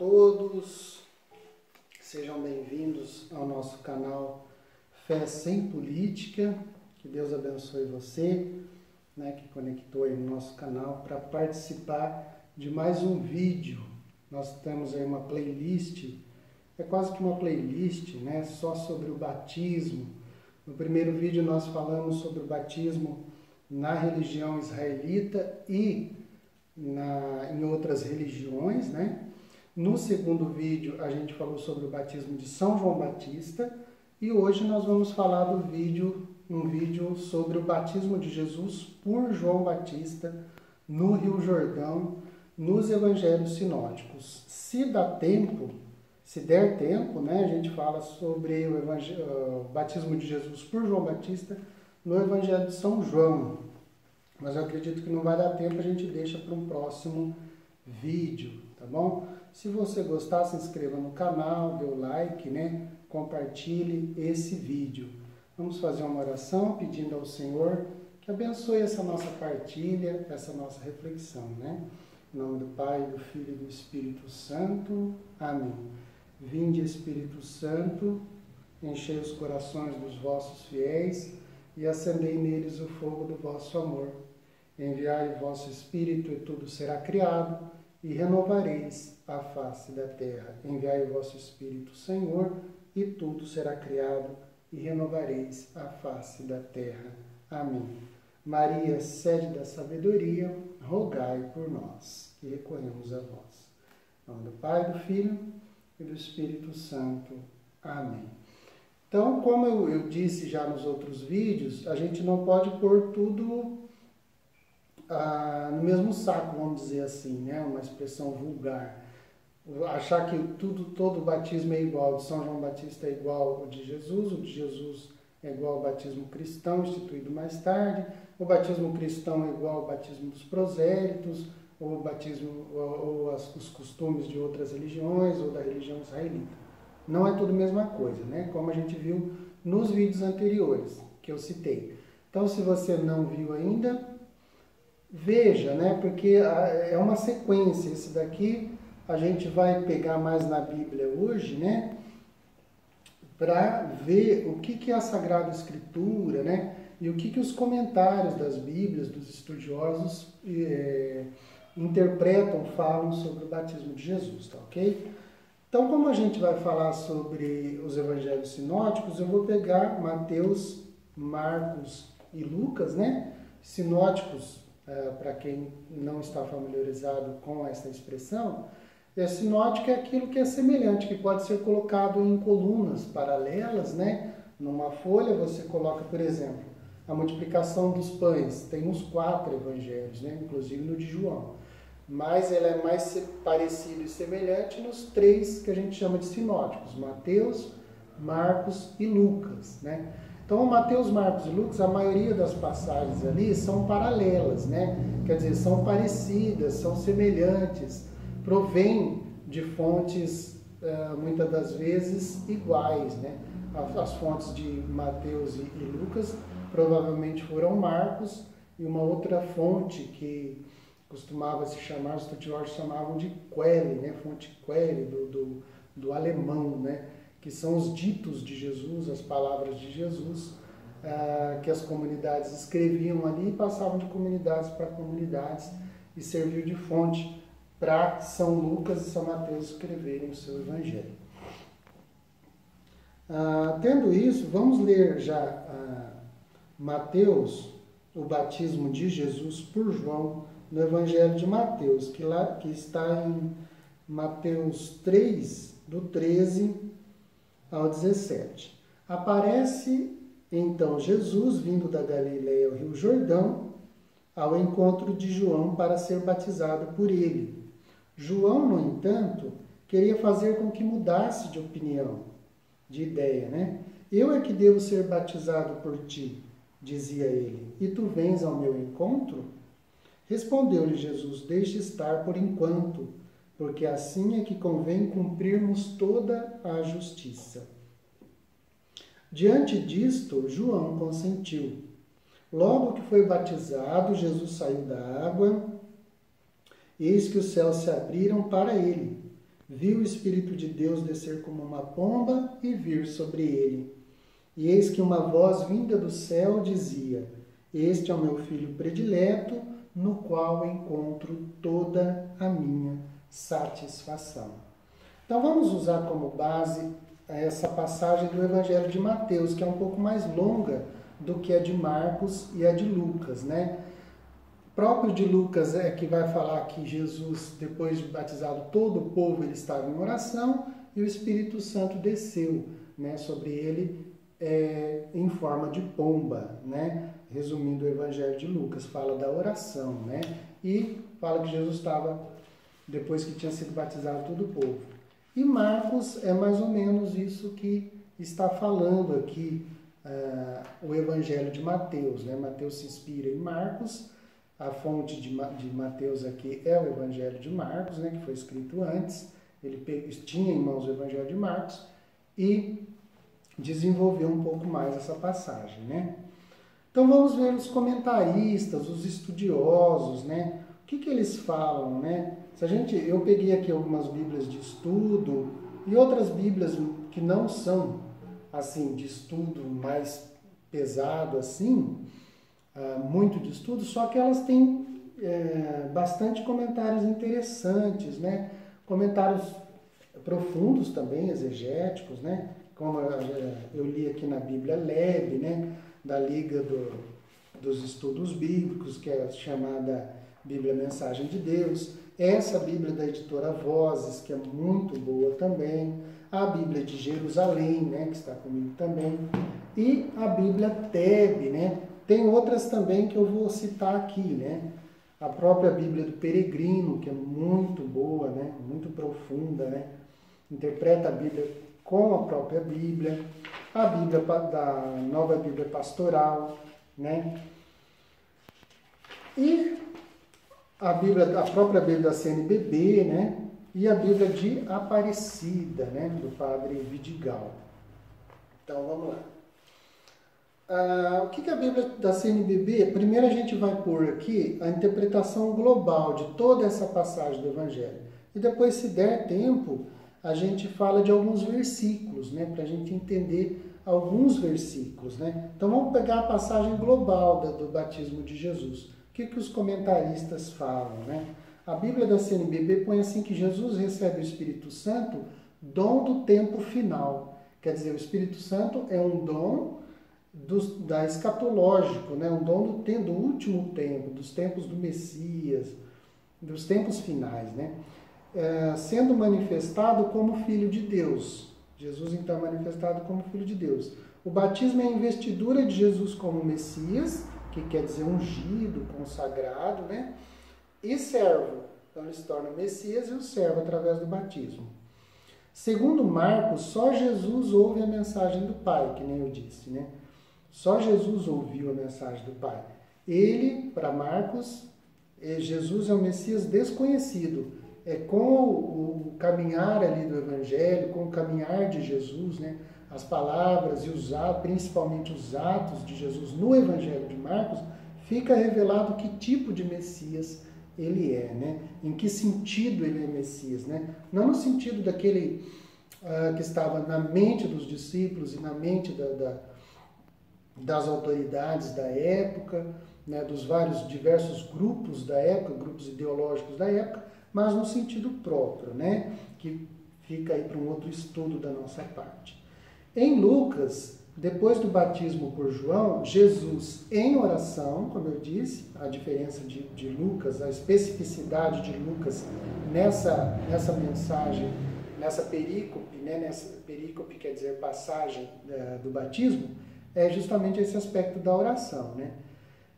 todos, sejam bem-vindos ao nosso canal Fé Sem Política. Que Deus abençoe você, que conectou aí no nosso canal para participar de mais um vídeo. Nós temos aí uma playlist, é quase que uma playlist, só sobre o batismo. No primeiro vídeo nós falamos sobre o batismo na religião israelita e em outras religiões, No segundo vídeo a gente falou sobre o batismo de São João Batista e hoje nós vamos falar um vídeo sobre o batismo de Jesus por João Batista no Rio Jordão, nos Evangelhos Sinóticos. Se der tempo, a gente fala sobre o batismo de Jesus por João Batista no Evangelho de São João. Mas eu acredito que não vai dar tempo, a gente deixa para um próximo vídeo, tá bom? Se você gostar, se inscreva no canal, dê o like, compartilhe esse vídeo. Vamos fazer uma oração pedindo ao Senhor que abençoe essa nossa partilha, essa nossa reflexão, Em nome do Pai, do Filho e do Espírito Santo. Amém. Vinde, Espírito Santo, enchei os corações dos vossos fiéis e acendei neles o fogo do vosso amor. Enviai o vosso Espírito e tudo será criado, e renovareis a face da terra. Enviai o vosso Espírito, Senhor, e tudo será criado, e renovareis a face da terra. Amém. Maria, sede da sabedoria, rogai por nós, que recorremos a vós. Em nome do Pai, do Filho e do Espírito Santo. Amém. Então, como eu disse já nos outros vídeos, a gente não pode pôr tudo no mesmo saco, vamos dizer assim, uma expressão vulgar. Achar que todo batismo é igual, o de São João Batista é igual ao de Jesus, o de Jesus é igual ao batismo cristão, instituído mais tarde, o batismo cristão é igual ao batismo dos prosélitos, ou os costumes de outras religiões, ou da religião israelita. Não é tudo a mesma coisa, como a gente viu nos vídeos anteriores que eu citei. Então, se você não viu ainda, veja, porque é uma sequência. Esse daqui a gente vai pegar mais na Bíblia hoje, para ver o que é a Sagrada Escritura, e o que os comentários das Bíblias, dos estudiosos, interpretam, falam sobre o batismo de Jesus, tá ok? Então, como a gente vai falar sobre os Evangelhos Sinóticos, eu vou pegar Mateus, Marcos e Lucas, Sinóticos, para quem não está familiarizado com essa expressão, sinótico é aquilo que é semelhante, que pode ser colocado em colunas paralelas, Numa folha você coloca, por exemplo, a multiplicação dos pães, tem uns 4 evangelhos, inclusive no de João. Mas ela é mais parecida e semelhante nos 3 que a gente chama de sinóticos, Mateus, Marcos e Lucas, Então, Mateus, Marcos e Lucas, a maioria das passagens ali são paralelas, Quer dizer, são parecidas, são semelhantes, provêm de fontes, muitas das vezes, iguais, As fontes de Mateus e Lucas provavelmente foram Marcos, e uma outra fonte que costumava se chamar, os estudiosos chamavam de Quelle, fonte Quelle, do alemão, que são os ditos de Jesus, as palavras de Jesus, que as comunidades escreviam ali e passavam de comunidades para comunidades e serviu de fonte para São Lucas e São Mateus escreverem o seu evangelho. Tendo isso, vamos ler já Mateus, o batismo de Jesus por João, no Evangelho de Mateus, que está em Mateus 3, do 13 ao 17. Aparece então Jesus vindo da Galileia ao Rio Jordão, ao encontro de João para ser batizado por ele. João, no entanto, queria fazer com que mudasse de opinião, de ideia, Eu é que devo ser batizado por ti, dizia ele, e tu vens ao meu encontro? Respondeu-lhe Jesus, deixe estar por enquanto, porque assim é que convém cumprirmos toda a justiça. Diante disto, João consentiu. Logo que foi batizado, Jesus saiu da água, eis que os céus se abriram para ele. viu o Espírito de Deus descer como uma pomba e vir sobre ele. E eis que uma voz vinda do céu dizia: Este é o meu filho predileto, no qual encontro toda a minha satisfação. Então vamos usar como base essa passagem do Evangelho de Mateus, que é um pouco mais longa do que a de Marcos e a de Lucas, né? O próprio de Lucas é que vai falar que Jesus, depois de batizado todo o povo, ele estava em oração e o Espírito Santo desceu, né, sobre ele em forma de pomba, né? Resumindo o Evangelho de Lucas, fala da oração, né? E fala que Jesus estava, depois que tinha sido batizado todo o povo. E Marcos é mais ou menos isso que está falando aqui, o Evangelho de Mateus, né? Mateus se inspira em Marcos, a fonte de Mateus aqui é o Evangelho de Marcos, né? Que foi escrito antes, ele tinha em mãos o Evangelho de Marcos e desenvolveu um pouco mais essa passagem, né? Então vamos ver os comentaristas, os estudiosos, né? O que eles falam, né? Eu peguei aqui algumas bíblias de estudo e outras bíblias que não são assim de estudo mais pesado assim, muito de estudo, só que elas têm bastante comentários interessantes, né? Comentários profundos também, exegéticos, né? Como eu li aqui na Bíblia Lebe, né? Da Liga dos Estudos Bíblicos, que é chamada Bíblia Mensagem de Deus. Essa Bíblia da editora Vozes, que é muito boa também. A Bíblia de Jerusalém, né? Que está comigo também. E a Bíblia Tebe, né? Tem outras também que eu vou citar aqui, né? A própria Bíblia do Peregrino, que é muito boa, né? Muito profunda, né? Interpreta a Bíblia com a própria Bíblia, a Bíblia da Nova Bíblia Pastoral, né? E a própria Bíblia da CNBB, né? E a Bíblia de Aparecida, né? Do Padre Vidigal. Então vamos lá. O que é a Bíblia da CNBB? Primeiro a gente vai pôr aqui a interpretação global de toda essa passagem do Evangelho. E depois, se der tempo, a gente fala de alguns versículos, né, para a gente entender alguns versículos, né? Então vamos pegar a passagem global do batismo de Jesus. O que os comentaristas falam, né? A Bíblia da CNBB põe assim que Jesus recebe o Espírito Santo, dom do tempo final. Quer dizer, o Espírito Santo é um dom da escatológico, né? Um dom do último tempo, dos tempos do Messias, dos tempos finais, né? Sendo manifestado como Filho de Deus. Jesus, então, é manifestado como Filho de Deus. O batismo é a investidura de Jesus como Messias, que quer dizer ungido, consagrado, né? E servo. Então, ele se torna Messias e o servo através do batismo. Segundo Marcos, só Jesus ouve a mensagem do Pai, que nem eu disse, né? Só Jesus ouviu a mensagem do Pai. Ele, para Marcos, Jesus é o Messias desconhecido. Com o caminhar ali do Evangelho, com o caminhar de Jesus, né? As palavras e principalmente os atos de Jesus no Evangelho de Marcos, fica revelado que tipo de Messias ele é, né? Em que sentido ele é Messias, né? Não no sentido daquele que estava na mente dos discípulos e na mente das autoridades da época, né? Dos diversos grupos da época, grupos ideológicos da época, mas no sentido próprio, né? Que fica aí para um outro estudo da nossa parte. Em Lucas, depois do batismo por João, Jesus em oração, como eu disse, a diferença de Lucas, a especificidade de Lucas nessa mensagem, nessa perícope, né? Nessa perícope quer dizer passagem do batismo, é justamente esse aspecto da oração, né?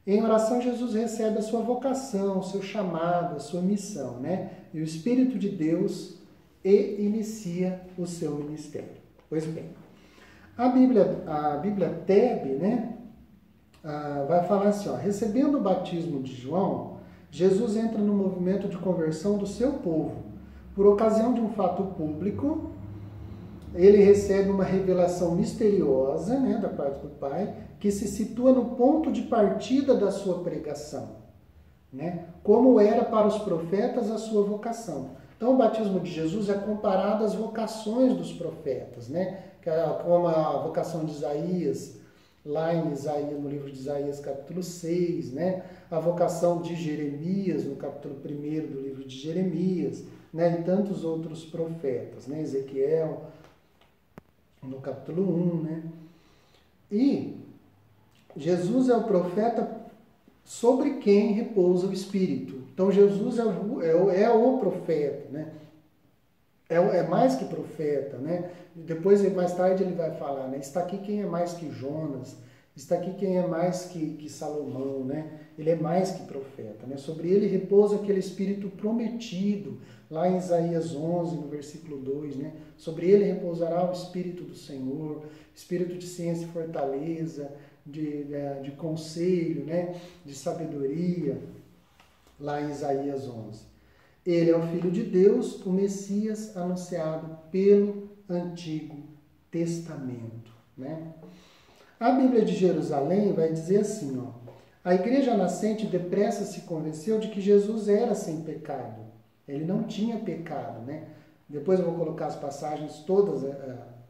Em oração, Jesus recebe a sua vocação, o seu chamado, a sua missão, né? E o Espírito de Deus inicia o seu ministério. Pois bem, a Bíblia Tebe, né? Vai falar assim, ó, recebendo o batismo de João, Jesus entra no movimento de conversão do seu povo. Por ocasião de um fato público, ele recebe uma revelação misteriosa, né, da parte do Pai, que se situa no ponto de partida da sua pregação, né? Como era para os profetas a sua vocação. Então o batismo de Jesus é comparado às vocações dos profetas, né? Como a vocação de Isaías, lá em Isaías, no livro de Isaías capítulo 6, né? A vocação de Jeremias, no capítulo 1 do livro de Jeremias, né? E tantos outros profetas, né? Ezequiel, no capítulo 1, né? E Jesus é o profeta sobre quem repousa o Espírito. Então Jesus é o profeta, né? É mais que profeta, né? Depois, mais tarde, ele vai falar, né? Está aqui quem é mais que Jonas, está aqui quem é mais que Salomão, né? Ele é mais que profeta, né? Sobre ele repousa aquele Espírito prometido, lá em Isaías 11, no versículo 2, né? Sobre ele repousará o Espírito do Senhor, Espírito de ciência e fortaleza, de conselho, né? De sabedoria, lá em Isaías 11. Ele é o Filho de Deus, o Messias anunciado pelo Antigo Testamento, né? A Bíblia de Jerusalém vai dizer assim, ó: a igreja nascente depressa se convenceu de que Jesus era sem pecado. Ele não tinha pecado, né? Depois eu vou colocar as passagens todas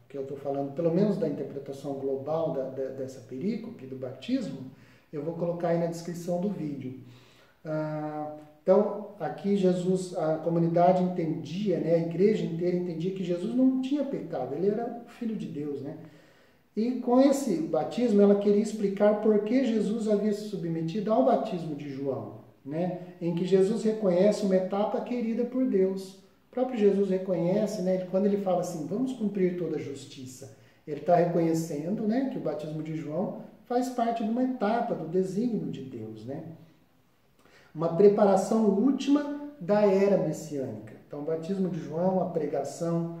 que eu estou falando, pelo menos da interpretação global dessa perícope, do batismo, eu vou colocar aí na descrição do vídeo. Então, aqui Jesus, a comunidade entendia, né, a igreja inteira entendia que Jesus não tinha pecado, ele era o Filho de Deus, né? E com esse batismo ela queria explicar por que Jesus havia se submetido ao batismo de João, né? Em que Jesus reconhece uma etapa querida por Deus. O próprio Jesus reconhece, né, quando ele fala assim, vamos cumprir toda a justiça. Ele está reconhecendo, né, que o batismo de João faz parte de uma etapa do desígnio de Deus, né? Uma preparação última da era messiânica. Então, o batismo de João, a pregação,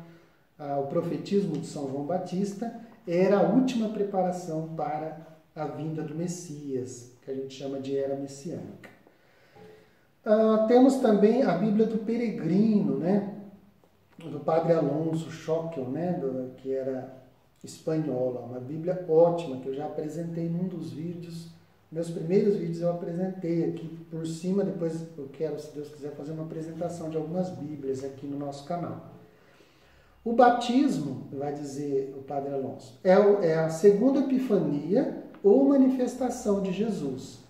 o profetismo de São João Batista era a última preparação para a vinda do Messias, que a gente chama de era messiânica. Temos também a Bíblia do Peregrino, né? Do padre Alonso Schockel, né? Que era espanhola, uma Bíblia ótima, que eu já apresentei num dos vídeos. Meus primeiros vídeos eu apresentei aqui por cima, depois eu quero, se Deus quiser, fazer uma apresentação de algumas Bíblias aqui no nosso canal. O batismo, vai dizer o Padre Alonso, é a segunda epifania ou manifestação de Jesus.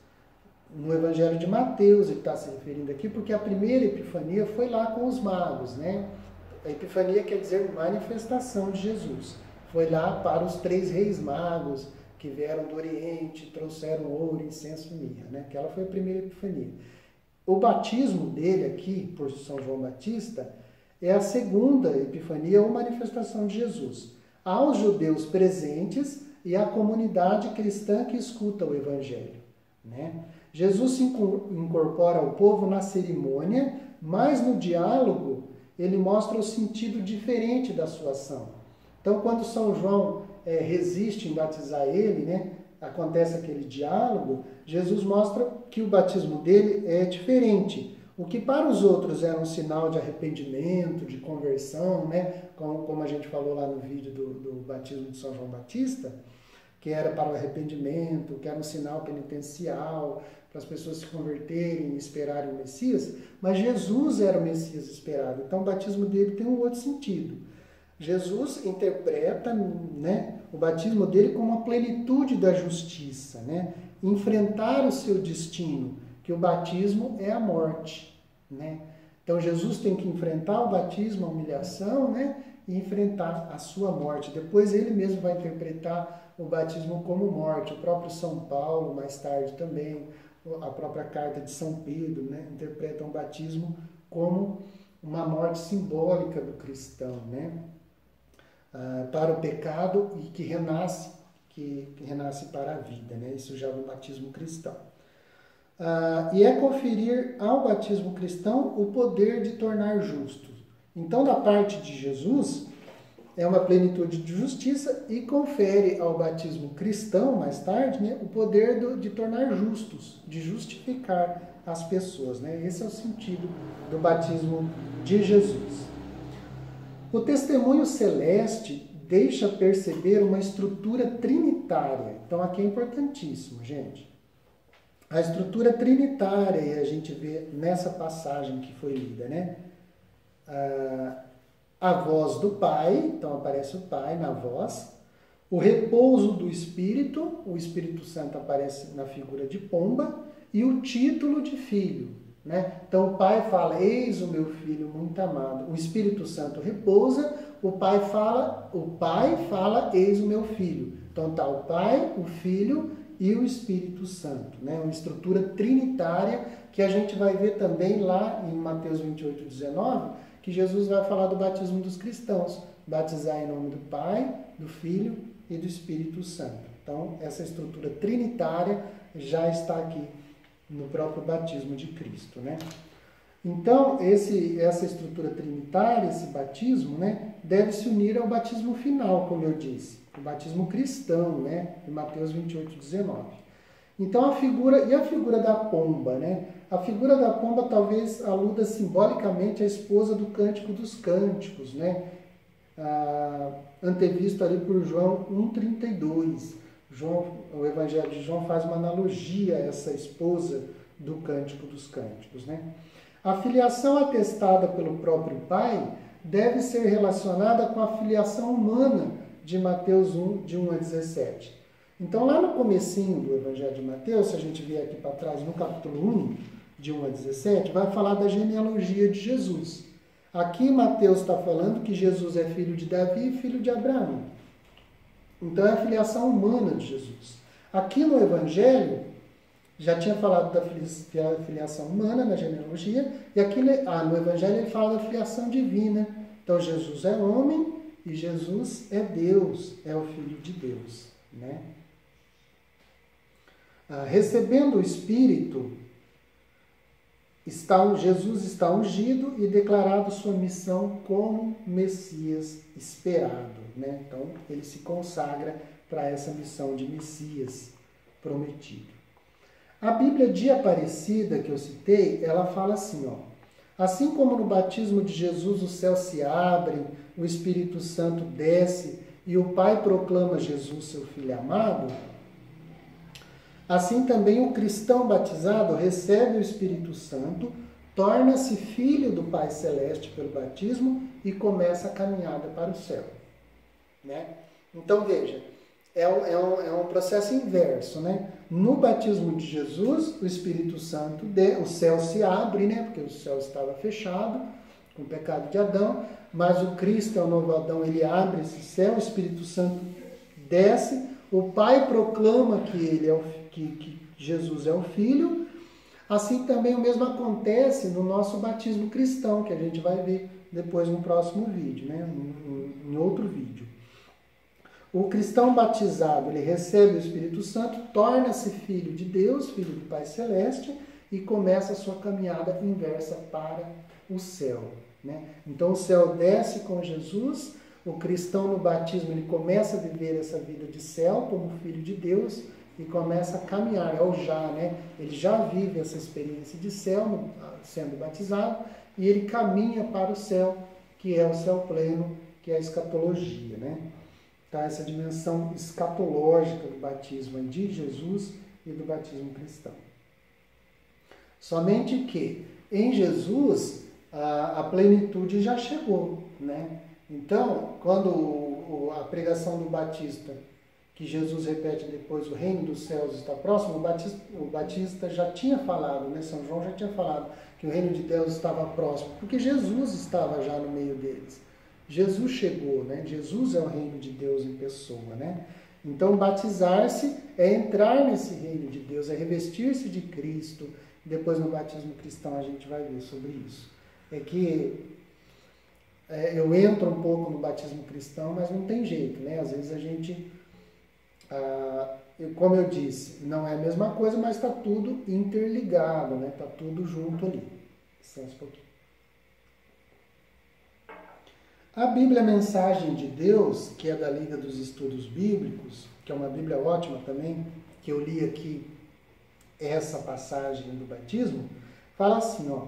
No Evangelho de Mateus ele está se referindo aqui, porque a primeira epifania foi lá com os magos, né? A epifania quer dizer manifestação de Jesus. Foi lá para os 3 reis magos, que vieram do Oriente, trouxeram ouro, incenso e mirra, né? Aquela foi a primeira epifania. O batismo dele aqui, por São João Batista, é a segunda epifania ou manifestação de Jesus, aos judeus presentes e à comunidade cristã que escuta o Evangelho, né? Jesus se incorpora ao povo na cerimônia, mas no diálogo ele mostra o sentido diferente da sua ação. Então, quando São João resiste em batizar ele, né, acontece aquele diálogo, Jesus mostra que o batismo dele é diferente. O que para os outros era um sinal de arrependimento, de conversão, né, como a gente falou lá no vídeo do batismo de São João Batista, que era para o arrependimento, que era um sinal penitencial, para as pessoas se converterem e esperarem o Messias, mas Jesus era o Messias esperado. Então o batismo dele tem um outro sentido. Jesus interpreta, né, o batismo dele como a plenitude da justiça, né? Enfrentar o seu destino, que o batismo é a morte, né? Então Jesus tem que enfrentar o batismo, a humilhação, né, e enfrentar a sua morte. Depois ele mesmo vai interpretar o batismo como morte. O próprio São Paulo, mais tarde também, a própria carta de São Pedro, né, interpretam o batismo como uma morte simbólica do cristão, né? Para o pecado e que renasce para a vida, né? Isso já é o batismo cristão. E é conferir ao batismo cristão o poder de tornar justos. Então, da parte de Jesus, é uma plenitude de justiça e confere ao batismo cristão, mais tarde, né, o poder de tornar justos, de justificar as pessoas, né? Esse é o sentido do batismo de Jesus. O testemunho celeste deixa perceber uma estrutura trinitária. Então aqui é importantíssimo, gente. A estrutura trinitária, e a gente vê nessa passagem que foi lida, né? a voz do Pai, então aparece o Pai na voz, o repouso do Espírito, o Espírito Santo aparece na figura de pomba, e o título de filho, né? Então o Pai fala, eis o meu filho muito amado, o Espírito Santo repousa, o Pai fala, eis o meu filho. Então está o Pai, o Filho e o Espírito Santo, né? Uma estrutura trinitária que a gente vai ver também lá em Mateus 28, 19, que Jesus vai falar do batismo dos cristãos, batizar em nome do Pai, do Filho e do Espírito Santo. Então, essa estrutura trinitária já está aqui no próprio batismo de Cristo, né? Então, essa estrutura trinitária, esse batismo, né, deve se unir ao batismo final, como eu disse, o batismo cristão, né, de Mateus 28, 19. Então, a figura da pomba, né? A figura da pomba talvez aluda simbolicamente à esposa do Cântico dos Cânticos, né? Antevisto ali por João 1,32. O Evangelho de João faz uma analogia a essa esposa do Cântico dos Cânticos, né? A filiação atestada pelo próprio Pai deve ser relacionada com a filiação humana de Mateus 1, de 1 a 17. Então, lá no comecinho do Evangelho de Mateus, se a gente vier aqui para trás, no capítulo 1, de 1 a 17, vai falar da genealogia de Jesus. Aqui Mateus está falando que Jesus é filho de Davi e filho de Abraão. Então, é a filiação humana de Jesus. Aqui no Evangelho, já tinha falado da filiação humana na genealogia, e aqui no Evangelho ele fala da filiação divina. Então, Jesus é homem e Jesus é Deus, é o Filho de Deus, né? Recebendo o Espírito, Jesus está ungido e declarado sua missão como Messias esperado, né? Então, ele se consagra para essa missão de Messias prometido. A Bíblia de Aparecida, que eu citei, ela fala assim, ó: assim como no batismo de Jesus os céus se abrem, o Espírito Santo desce e o Pai proclama Jesus seu Filho amado, assim também o cristão batizado recebe o Espírito Santo, torna-se filho do Pai Celeste pelo batismo e começa a caminhada para o céu, né? Então veja, é um processo inverso, né? No batismo de Jesus, o Espírito Santo, o céu se abre, né? Porque o céu estava fechado com o pecado de Adão, mas o Cristo é o novo Adão, ele abre esse céu, o Espírito Santo desce, o Pai proclama que Jesus é o Filho. Assim também o mesmo acontece no nosso batismo cristão, que a gente vai ver depois no próximo vídeo, né? Em outro vídeo. O cristão batizado, ele recebe o Espírito Santo, torna-se filho de Deus, filho do Pai Celeste, e começa a sua caminhada inversa para o céu, né? Então o céu desce com Jesus, o cristão no batismo ele começa a viver essa vida de céu como filho de Deus e começa a caminhar, né? Ele já vive essa experiência de céu sendo batizado e ele caminha para o céu, que é o céu pleno, que é a escatologia, né? Tá, essa dimensão escatológica do batismo de Jesus e do batismo cristão. Somente que em Jesus a plenitude já chegou, né? Então, quando a pregação do Batista, que Jesus repete depois, o reino dos céus está próximo, o Batista já tinha falado, né? São João já tinha falado que o reino de Deus estava próximo, porque Jesus estava já no meio deles. Jesus chegou, né? Jesus é o reino de Deus em pessoa, né? Então, batizar-se é entrar nesse reino de Deus, é revestir-se de Cristo. Depois, no batismo cristão, a gente vai ver sobre isso. É que eu entro um pouco no batismo cristão, mas não tem jeito, né? Às vezes a gente, como eu disse, não é a mesma coisa, mas está tudo interligado, né? Está tudo junto ali. Licença um pouquinho. A Bíblia Mensagem de Deus, que é da Liga dos Estudos Bíblicos, que é uma Bíblia ótima também, que eu li aqui essa passagem do batismo, fala assim, ó: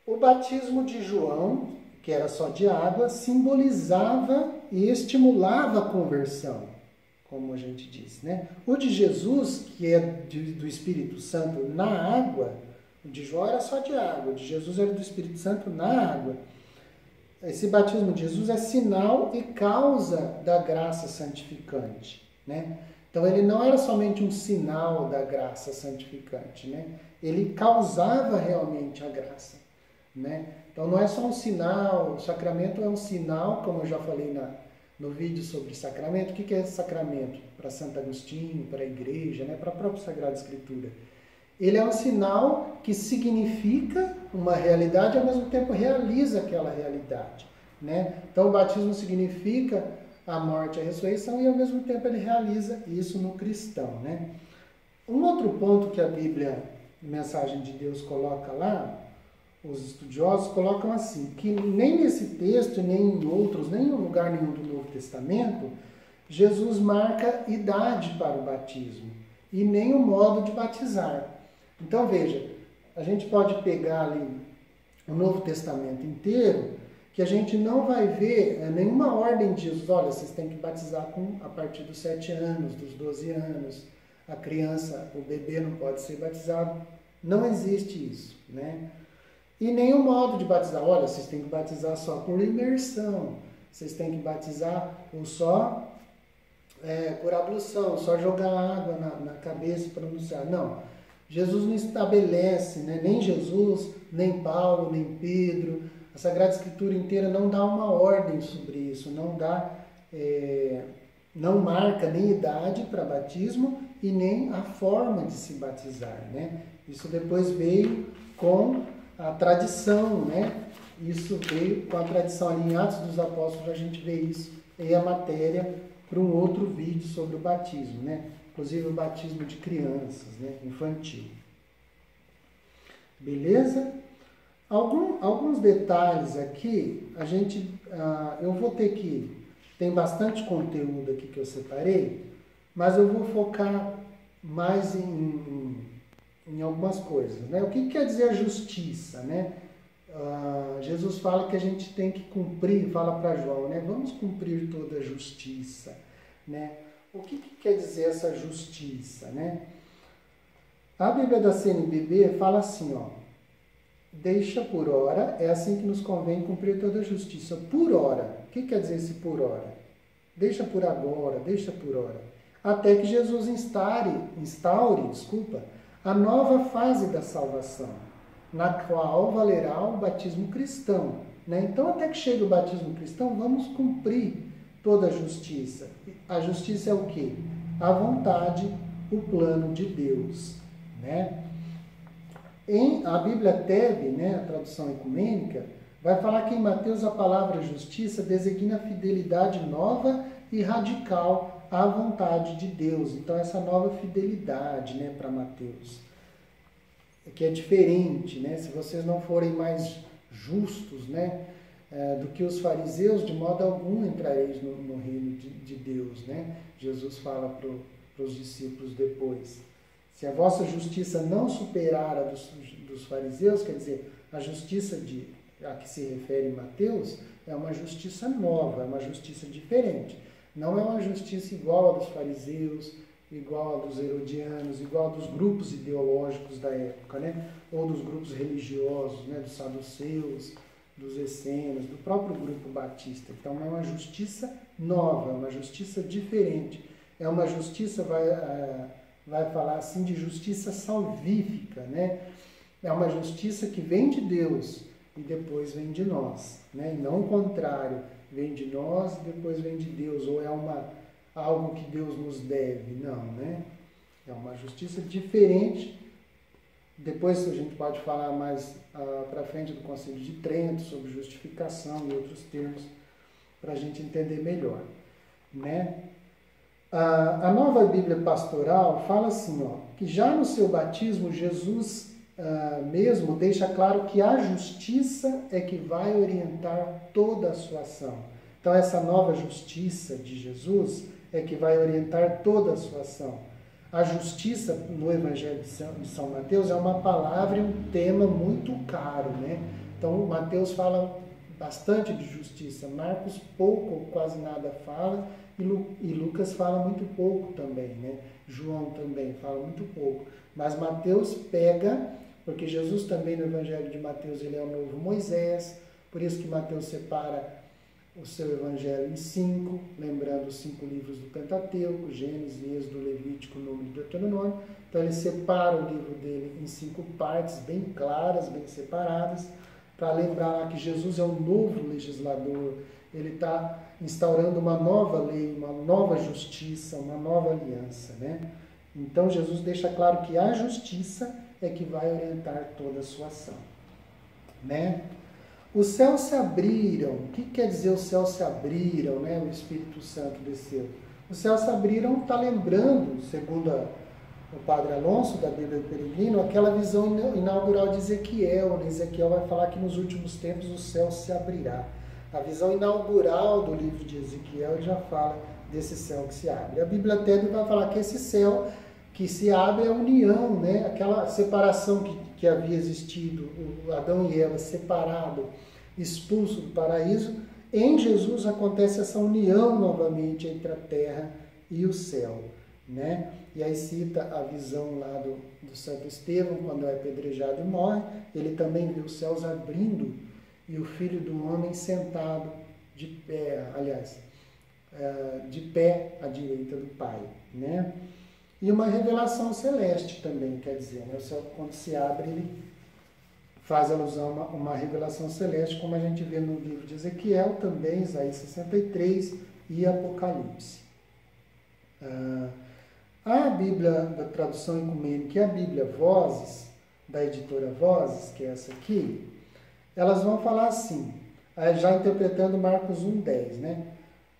o batismo de João, que era só de água, simbolizava e estimulava a conversão, como a gente disse, né? O de Jesus, que é do Espírito Santo na água, O de João era só de água, o de Jesus era do Espírito Santo na água. Esse batismo de Jesus é sinal e causa da graça santificante, né? Então ele não era somente um sinal da graça santificante, né? Ele causava realmente a graça, né? Então não é só um sinal, o sacramento é um sinal, como eu já falei no vídeo sobre sacramento. O que é sacramento? Para Santo Agostinho, para a igreja, né? Para a própria Sagrada Escritura. Ele é um sinal que significa uma realidade e ao mesmo tempo realiza aquela realidade, né? Então o batismo significa a morte e a ressurreição e ao mesmo tempo ele realiza isso no cristão, né? Um outro ponto que a Bíblia, Mensagem de Deus, coloca lá, os estudiosos colocam assim, que nem nesse texto, nem em outros, nem em lugar nenhum do Novo Testamento, Jesus marca idade para o batismo e nem o modo de batizar. Então veja, a gente pode pegar ali o Novo Testamento inteiro, que a gente não vai ver nenhuma ordem de Jesus, olha, vocês têm que batizar a partir dos 7 anos, dos 12 anos, a criança, o bebê não pode ser batizado. Não existe isso, né? E nem o modo de batizar, olha, vocês têm que batizar só por imersão, vocês têm que batizar ou só por ablução, só jogar água na cabeça e pronunciar. Não, Jesus não estabelece, né? Nem Jesus, nem Paulo, nem Pedro, a Sagrada Escritura inteira não dá uma ordem sobre isso, não marca nem idade para batismo e nem a forma de se batizar, né? Isso depois veio com a tradição, né? Isso veio com a tradição ali em Atos dos Apóstolos, a gente vê isso e a matéria para um outro vídeo sobre o batismo, né? Inclusive o batismo de crianças, né? Infantil. Beleza? Alguns detalhes aqui, eu vou ter que, tem bastante conteúdo aqui que eu separei, mas eu vou focar mais em algumas coisas, né? O que quer dizer a justiça, né? Jesus fala que a gente tem que cumprir, fala para João, né? Vamos cumprir toda a justiça, né? O que quer dizer essa justiça, né? A Bíblia da CNBB fala assim, ó, deixa por hora, é assim que nos convém cumprir toda a justiça. Por hora. O que quer dizer esse por hora? Deixa por agora, deixa por hora. Até que Jesus instaure, a nova fase da salvação, na qual valerá o batismo cristão, né? Então, até que chegue o batismo cristão, vamos cumprir toda a justiça. A justiça é o quê? A vontade, o plano de Deus, né? A Bíblia TEB, né, a tradução ecumênica, vai falar que em Mateus a palavra justiça designa fidelidade nova e radical à vontade de Deus. Então, essa nova fidelidade, né, para Mateus, que é diferente, né? Se vocês não forem mais justos, né, do que os fariseus, de modo algum entrareis no reino de Deus, né? Jesus fala para os discípulos depois. Se a vossa justiça não superar a dos fariseus, quer dizer, a justiça a que se refere Mateus é uma justiça nova, é uma justiça diferente. Não é uma justiça igual a dos fariseus, igual a dos herodianos, igual a dos grupos ideológicos da época, né? Ou dos grupos religiosos, né? Dos saduceus, dos essênios, do próprio grupo batista. Então é uma justiça nova, é uma justiça diferente. É uma justiça, vai falar assim, de justiça salvífica, né? É uma justiça que vem de Deus e depois vem de nós, né? E não o contrário, vem de nós e depois vem de Deus, ou é algo que Deus nos deve, não, né? É uma justiça diferente. Depois a gente pode falar mais para frente do Concílio de Trento, sobre justificação e outros termos, para a gente entender melhor, né? A Nova Bíblia Pastoral fala assim, ó, que já no seu batismo, Jesus mesmo deixa claro que a justiça é que vai orientar toda a sua ação. Então, essa nova justiça de Jesus é que vai orientar toda a sua ação. A justiça no Evangelho de São Mateus é uma palavra e um tema muito caro, né? Então, Mateus fala bastante de justiça, Marcos pouco ou quase nada fala, e Lucas fala muito pouco também, né? João também fala muito pouco. Mas Mateus pega porque Jesus também no Evangelho de Mateus ele é o novo Moisés, por isso que Mateus separa o seu Evangelho em 5, lembrando os 5 livros do Pentateuco, Gênesis, Êxodo, Levítico, Número e Deuteronômio. Então ele separa o livro dele em 5 partes bem claras, bem separadas, para lembrar que Jesus é um novo legislador, ele está instaurando uma nova lei, uma nova justiça, uma nova aliança, né? Então Jesus deixa claro que a justiça é que vai orientar toda a sua ação, né? Os céus se abriram. O que quer dizer os céus se abriram, né? O Espírito Santo desceu. Os céus se abriram, está lembrando, segundo o Padre Alonso, da Bíblia do Peregrino, aquela visão inaugural de Ezequiel. Ezequiel vai falar que nos últimos tempos o céu se abrirá. A visão inaugural do livro de Ezequiel já fala desse céu que se abre. A Bíblia até vai falar que esse céu que se abre é a união, né? Aquela separação que havia existido, o Adão e Eva separado, expulso do paraíso, em Jesus acontece essa união novamente entre a terra e o céu, né? E aí cita a visão lá do Santo Estevão, quando é apedrejado e morre, ele também viu os céus abrindo e o Filho do Homem sentado de pé, de pé à direita do Pai, né? E uma revelação celeste também, quer dizer, né? O céu, quando se abre, ele faz alusão a uma revelação celeste, como a gente vê no livro de Ezequiel, também, Isaías 63 e Apocalipse. A Bíblia da tradução ecumênica e a Bíblia Vozes, da editora Vozes, que é essa aqui, elas vão falar assim, já interpretando Marcos 1,10, né?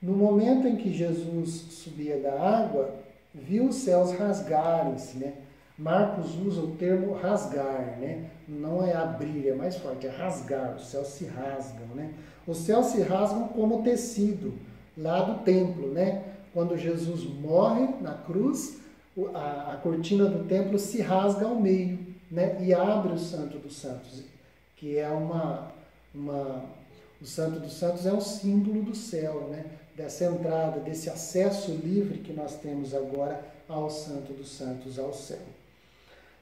No momento em que Jesus subia da água, viu os céus rasgarem-se, né? Marcos usa o termo rasgar, né? Não é abrir, é mais forte, é rasgar, os céus se rasgam, né? Os céus se rasgam como tecido, lá do templo, né? Quando Jesus morre na cruz, a cortina do templo se rasga ao meio, né? E abre o Santo dos Santos, que é o Santo dos Santos é um símbolo do céu, né? Dessa entrada, desse acesso livre que nós temos agora ao Santo dos Santos, ao céu.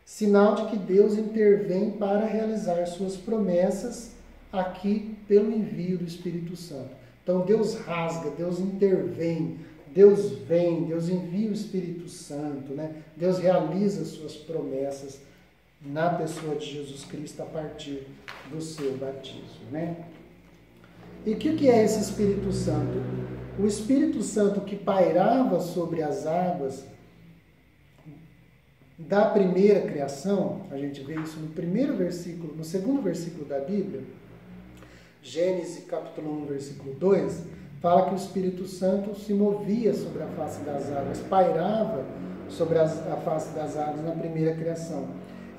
Sinal de que Deus intervém para realizar suas promessas aqui pelo envio do Espírito Santo. Então Deus rasga, Deus intervém, Deus vem, Deus envia o Espírito Santo, né? Deus realiza suas promessas na pessoa de Jesus Cristo a partir do seu batismo, né? E o que é esse Espírito Santo? O Espírito Santo que pairava sobre as águas da primeira criação, a gente vê isso no primeiro versículo, no segundo versículo da Bíblia, Gênesis capítulo 1, versículo 2, fala que o Espírito Santo se movia sobre a face das águas, pairava sobre a face das águas na primeira criação.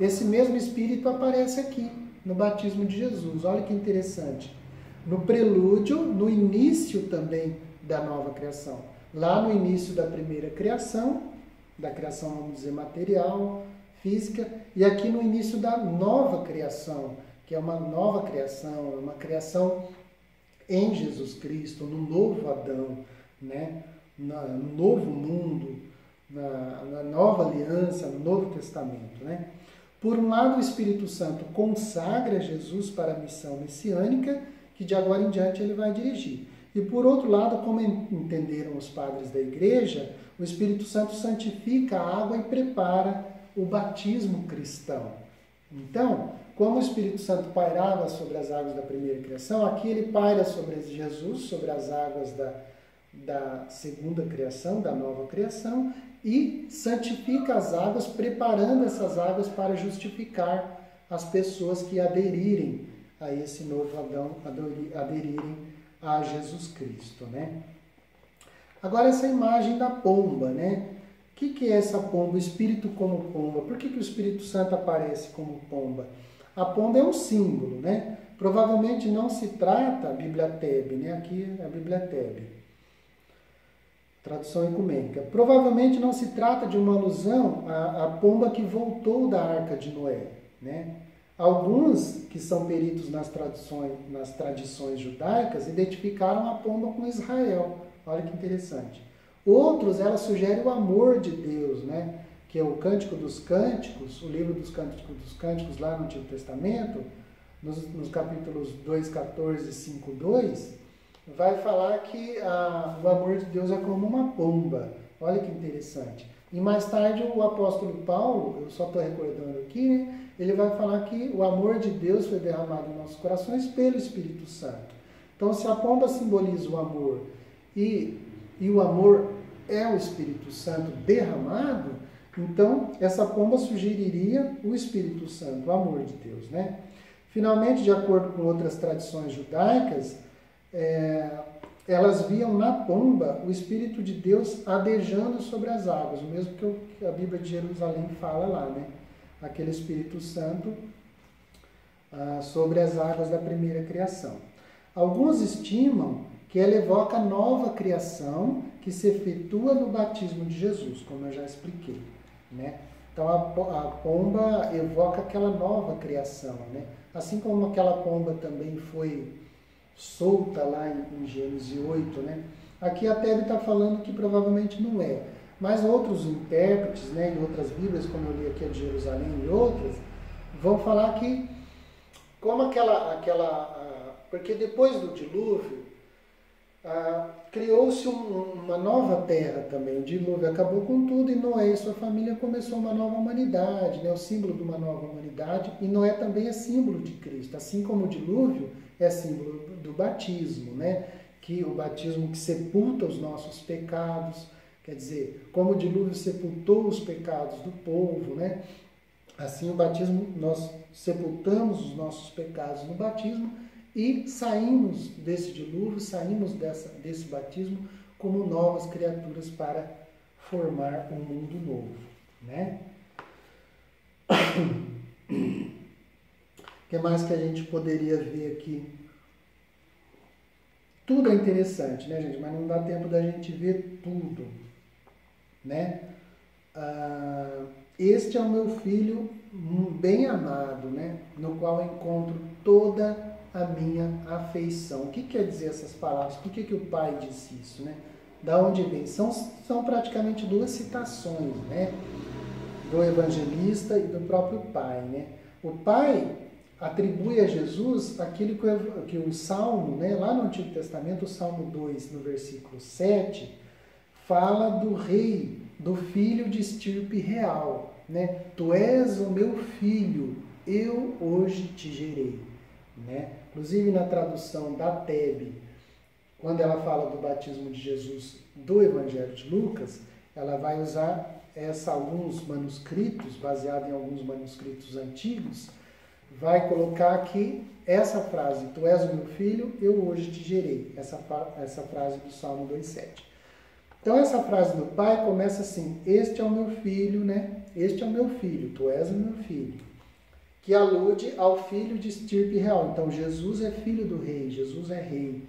Esse mesmo Espírito aparece aqui, no batismo de Jesus. Olha que interessante. No prelúdio, no início também da nova criação. Lá no início da primeira criação, da criação, vamos dizer, material, física, e aqui no início da nova criação, que é uma nova criação, uma criação em Jesus Cristo, no novo Adão, né? No novo mundo, na nova aliança, no Novo Testamento, né? Por um lado, o Espírito Santo consagra Jesus para a missão messiânica, que de agora em diante ele vai dirigir. E por outro lado, como entenderam os padres da igreja, o Espírito Santo santifica a água e prepara o batismo cristão. Então, como o Espírito Santo pairava sobre as águas da primeira criação, aqui ele paira sobre Jesus, sobre as águas da segunda criação, da nova criação, e santifica as águas, preparando essas águas para justificar as pessoas que aderirem a esse novo Adão, aderirem a Jesus Cristo, né? Agora essa imagem da pomba, né? O que é essa pomba? O Espírito como pomba. Por que o Espírito Santo aparece como pomba? A pomba é um símbolo, né? Provavelmente não se trata, a Bíblia Tebe, né? Aqui é a Bíblia Tebe, tradução ecumênica. Provavelmente não se trata de uma alusão à pomba que voltou da Arca de Noé, né? Alguns que são peritos nas tradições judaicas identificaram a pomba com Israel. Olha que interessante. Outros, ela sugere o amor de Deus, né? que é o Cântico dos Cânticos, o livro dos Cânticos lá no Antigo Testamento, nos capítulos 2,14 e 5,2, vai falar que o amor de Deus é como uma pomba. Olha que interessante. E mais tarde o apóstolo Paulo, eu só estou recordando aqui, né, ele vai falar que o amor de Deus foi derramado em nossos corações pelo Espírito Santo. Então, se a pomba simboliza o amor e o amor é o Espírito Santo derramado, então essa pomba sugeriria o Espírito Santo, o amor de Deus, né? Finalmente, de acordo com outras tradições judaicas, elas viam na pomba o Espírito de Deus adejando sobre as águas, o mesmo que a Bíblia de Jerusalém fala lá, né? Aquele Espírito Santo sobre as águas da primeira criação. Alguns estimam que ela evoca a nova criação que se efetua no batismo de Jesus, como eu já expliquei, né? Então a pomba evoca aquela nova criação, né? Assim como aquela pomba também foi solta lá em Gênesis 8, né? Aqui a Tebe está falando que provavelmente não é. Mas outros intérpretes, né, em outras Bíblias, como eu li aqui a de Jerusalém e outras, vão falar que como porque depois do dilúvio, criou-se uma nova terra também. O dilúvio acabou com tudo e Noé e sua família começou uma nova humanidade, né? O símbolo de uma nova humanidade. E Noé também é símbolo de Cristo, assim como o dilúvio é símbolo do batismo, né? Que o batismo que sepulta os nossos pecados, quer dizer, como o dilúvio sepultou os pecados do povo, né? Assim o batismo, nós sepultamos os nossos pecados no batismo e saímos desse dilúvio, saímos desse batismo como novas criaturas para formar um mundo novo, né? O que mais que a gente poderia ver aqui? Tudo é interessante, né, gente? Mas não dá tempo da gente ver tudo, né? Este é o meu filho bem amado, né? No qual eu encontro toda a minha afeição. O que quer dizer essas palavras? Por que o pai disse isso, né? Da onde vem? São praticamente duas citações, né? Do evangelista e do próprio pai, né? O pai atribui a Jesus aquilo que o Salmo, né? Lá no Antigo Testamento, o Salmo 2, no versículo 7, fala do rei, do filho de estirpe real, né? Tu és o meu filho, eu hoje te gerei, né? Inclusive na tradução da Tebe, quando ela fala do batismo de Jesus do Evangelho de Lucas, ela vai usar alguns manuscritos, baseado em alguns manuscritos antigos, vai colocar aqui essa frase, tu és o meu filho, eu hoje te gerei, essa frase do Salmo 2,7. Então essa frase do pai começa assim, este é o meu filho, né? Este é o meu filho, tu és o meu filho. Que alude ao filho de estirpe real. Então Jesus é filho do rei, Jesus é rei,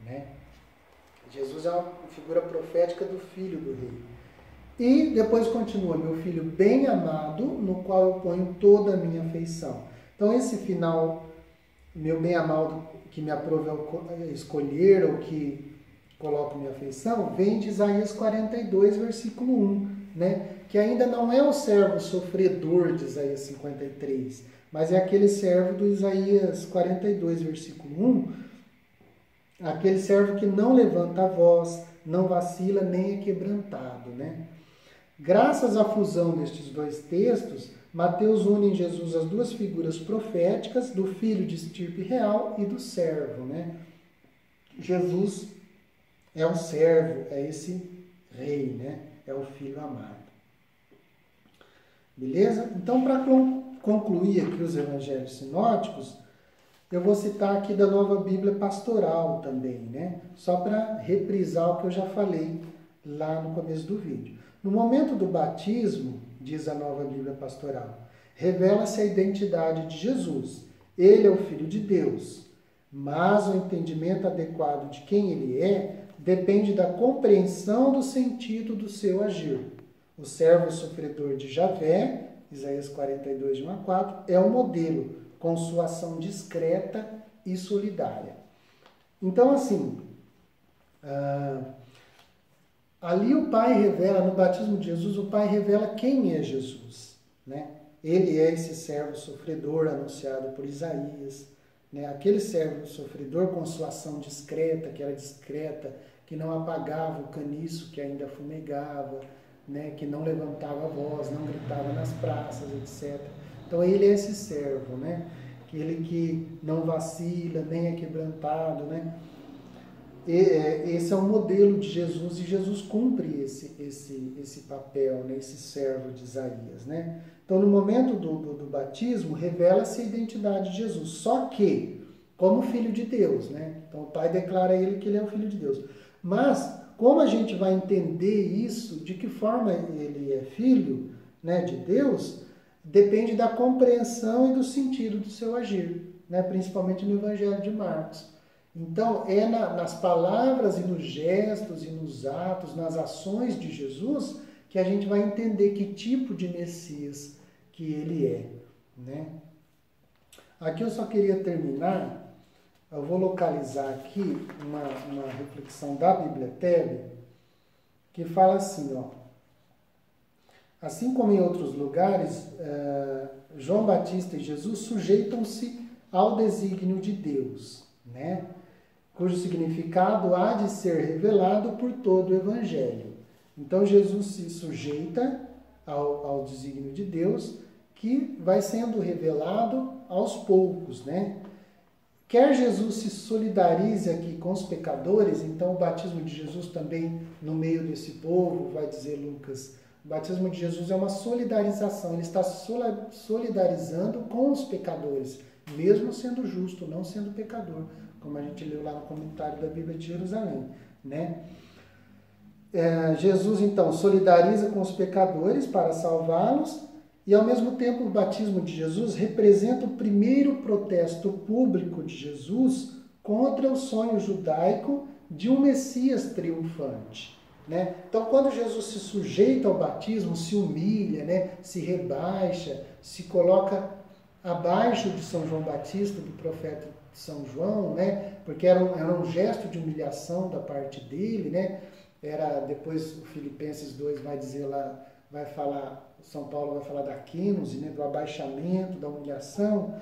né? Jesus é uma figura profética do filho do rei. E depois continua, meu filho bem amado, no qual eu ponho toda a minha afeição. Então esse final, meu bem amado, que me aprove escolher, ou que coloco minha afeição, vem de Isaías 42, versículo 1, né? Que ainda não é o servo sofredor de Isaías 53, mas é aquele servo do Isaías 42, versículo 1, aquele servo que não levanta a voz, não vacila, nem é quebrantado, né? Graças à fusão destes dois textos, Mateus une em Jesus as duas figuras proféticas do filho de estirpe real e do servo, né? Jesus é o servo, é esse rei, né? É o filho amado. Beleza? Então, para concluir aqui os evangelhos sinóticos, eu vou citar aqui da Nova Bíblia Pastoral também, né? Só para reprisar o que eu já falei lá no começo do vídeo. No momento do batismo, diz a Nova Bíblia Pastoral, revela-se a identidade de Jesus. Ele é o Filho de Deus, mas o entendimento adequado de quem ele é depende da compreensão do sentido do seu agir. O servo sofredor de Javé, Isaías 42, de 1 a 4, é o modelo, com sua ação discreta e solidária. Então, assim, Ali o Pai revela, no batismo de Jesus, o Pai revela quem é Jesus, né? Ele é esse servo sofredor anunciado por Isaías, né? Aquele servo sofredor com sua ação discreta, que era discreta, que não apagava o caniço que ainda fumegava, né? Que não levantava a voz, não gritava nas praças, etc. Então ele é esse servo, né? Aquele que não vacila, nem é quebrantado, né? Esse é o modelo de Jesus, e Jesus cumpre esse papel, né? Esse servo de Isaías, né? Então, no momento do batismo, revela-se a identidade de Jesus, só que como filho de Deus, né? Então, o Pai declara a ele que ele é o filho de Deus. Mas, como a gente vai entender isso, de que forma ele é filho, né, de Deus, depende da compreensão e do sentido do seu agir, né? Principalmente no Evangelho de Marcos. Então, é nas palavras e nos gestos e nos atos, nas ações de Jesus, que a gente vai entender que tipo de Messias que ele é, né? Aqui eu só queria terminar, eu vou localizar aqui uma reflexão da Bíblia Tebe, que fala assim, ó: assim como em outros lugares, João Batista e Jesus sujeitam-se ao desígnio de Deus, né? Cujo significado há de ser revelado por todo o Evangelho. Então, Jesus se sujeita ao desígnio de Deus, que vai sendo revelado aos poucos, né? Quer Jesus se solidarize aqui com os pecadores, então o batismo de Jesus também no meio desse povo, vai dizer Lucas, o batismo de Jesus é uma solidarização, ele está solidarizando com os pecadores, mesmo sendo justo, não sendo pecador, como a gente leu lá no comentário da Bíblia de Jerusalém, né? Jesus, então, solidariza com os pecadores para salvá-los, e, ao mesmo tempo, o batismo de Jesus representa o primeiro protesto público de Jesus contra o sonho judaico de um Messias triunfante, né? Então, quando Jesus se sujeita ao batismo, se humilha, né? Se rebaixa, se coloca abaixo de São João Batista, do profeta São João, né? Porque era um gesto de humilhação da parte dele, né? Depois o Filipenses 2 vai dizer lá, vai falar, São Paulo vai falar da quínose, né? Do abaixamento, da humilhação.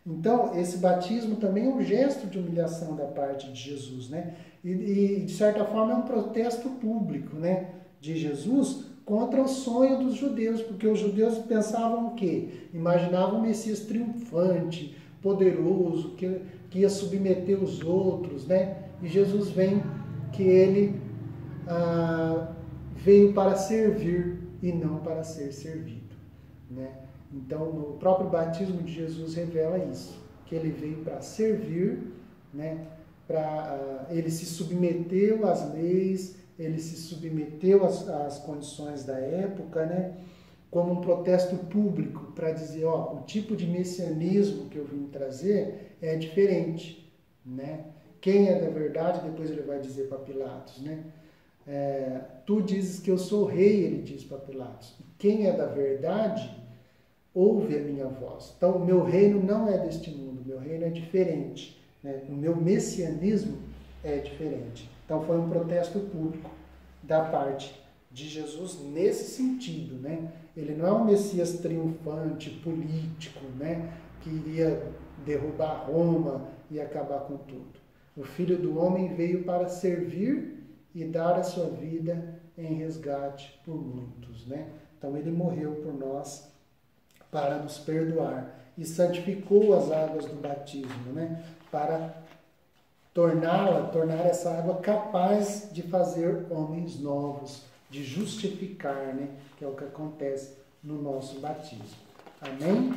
Então, esse batismo também é um gesto de humilhação da parte de Jesus, né? E de certa forma é um protesto público, né? De Jesus contra o sonho dos judeus, porque os judeus pensavam o quê? Imaginavam um Messias triunfante, poderoso, que ia submeter os outros, né? E Jesus vem que ele veio para servir e não para ser servido, né? Então, o próprio batismo de Jesus revela isso, que ele veio para servir, né? Ele se submeteu às leis, ele se submeteu às condições da época, né? Como um protesto público para dizer, ó, o tipo de messianismo que eu vim trazer é diferente, né? Quem é da verdade, depois ele vai dizer para Pilatos, né? Tu dizes que eu sou rei, ele diz para Pilatos. Quem é da verdade, ouve a minha voz. Então, o meu reino não é deste mundo, o meu reino é diferente, né? O meu messianismo é diferente. Então, foi um protesto público da parte de Jesus nesse sentido, né? Ele não é um Messias triunfante, político, né? Que iria derrubar Roma e acabar com tudo. O Filho do Homem veio para servir e dar a sua vida em resgate por muitos, né? Então ele morreu por nós para nos perdoar e santificou as águas do batismo, né? Para tornar essa água capaz de fazer homens novos, de justificar, né? Que é o que acontece no nosso batismo. Amém?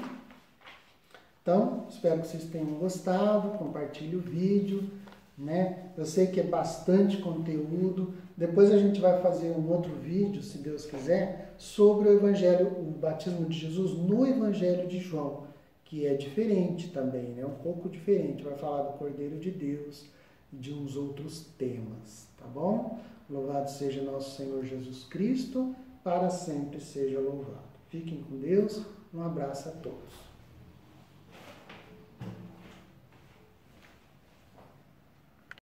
Então, espero que vocês tenham gostado, compartilhe o vídeo, né? Eu sei que é bastante conteúdo. Depois a gente vai fazer um outro vídeo, se Deus quiser, sobre o Evangelho, o batismo de Jesus no Evangelho de João, que é diferente também, né? Um pouco diferente. Vai falar do Cordeiro de Deus e de uns outros temas, tá bom? Louvado seja nosso Senhor Jesus Cristo, para sempre seja louvado. Fiquem com Deus. Um abraço a todos.